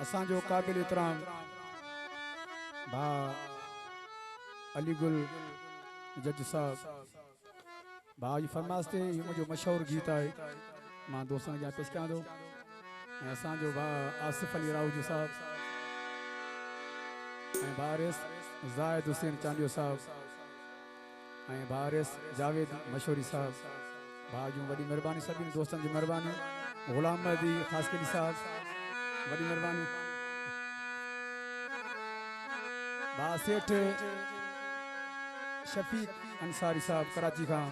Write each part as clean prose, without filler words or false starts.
असांजो काबिल इतराम भा अलीगुल जज साहब भा जी फरमाइश ते मुझो मशहूर गीत है मां दोस्तन जा पेश कयां थो ऐं असांजो भा आसिफ अली राहू साहब ऐं भारिस ज़ाहिद हुसैन चांडियो साहब ऐं भारिस जावेद मशहूरी साहब भा जूं वॾी महिरबानी सभिनी दोस्तनि जी महिरबानी गुलाम महदी ख़ासकरी साहब वॾी महिरबानी भा सेठ शफीक अंसारी साहब कराची खां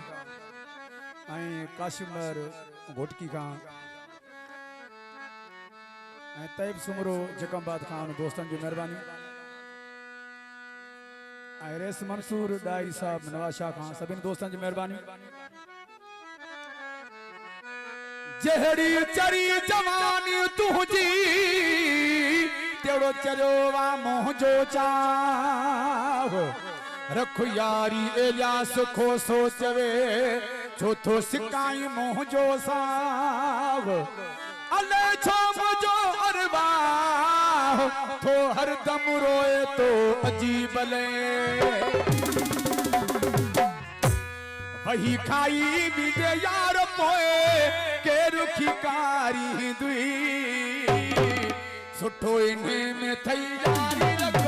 ऐं काशिमर घोटकी खां ऐं तैब सुमरो जकमबाद खां दोस्तनि जी महिरबानी ऐं रेस मंसूर डायरी साहब नवाज शाह खां सभिनी दोस्तनि जी महिरबानी जहड़ी चरी जवानी तुझी तेड़ो चरियो वा मुंहिंजो चाव रख यारी एलियास खो सोचवे छो थो सिकाई मुंहिंजो साव अले छो मुंहिंजो अरवाह थो हरदम रोए तो अजीब ले वही खाई बीजे यार पोए के रुखी कारी दुई सुठो इने में थई यारी रख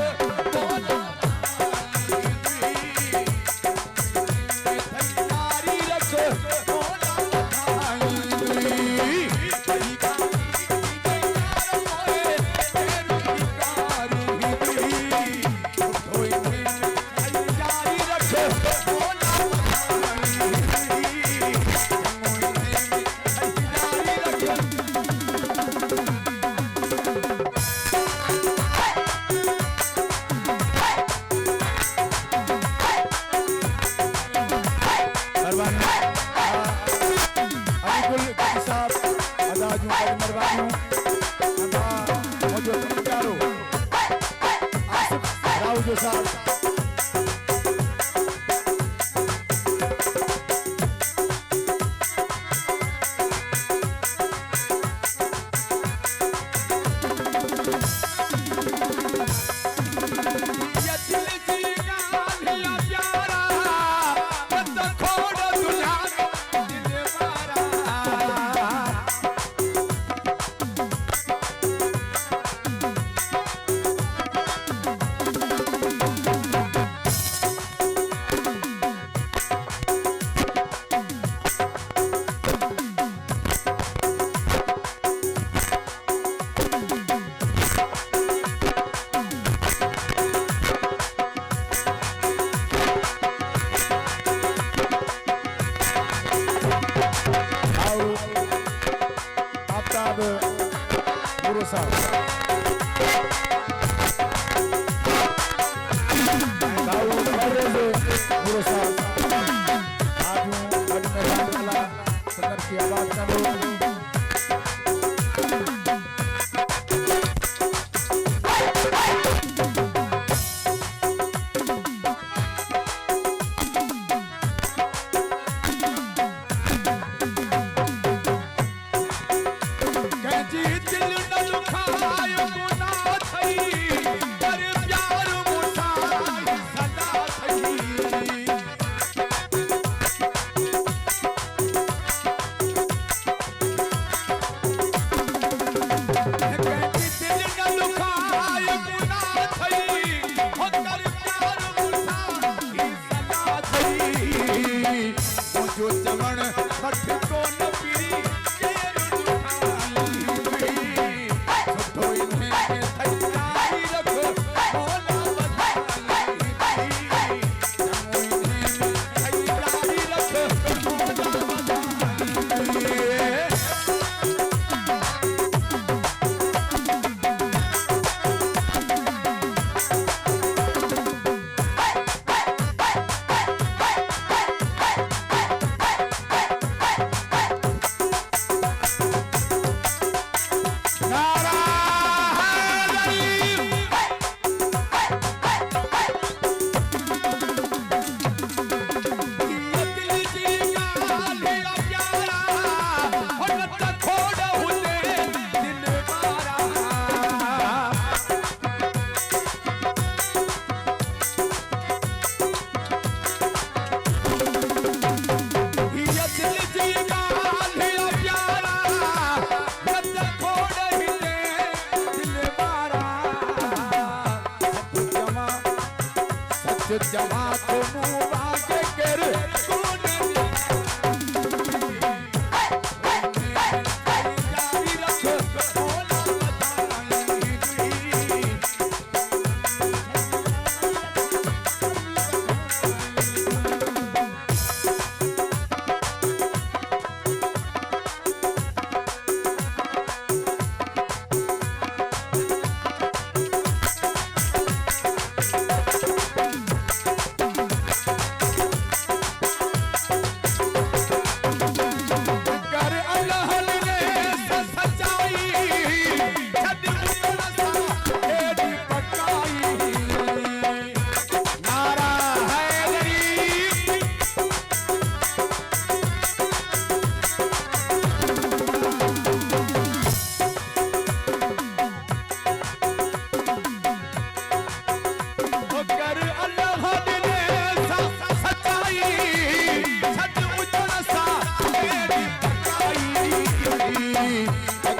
बोला यारी रख बोला वही खाई बीजे यार पोए के रुखी कारी दुई सुठो इने में थई यारी रख बोला राहू साहब जवा तो मुंह आगे कर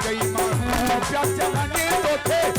गई मां प्यास जमाने तो थे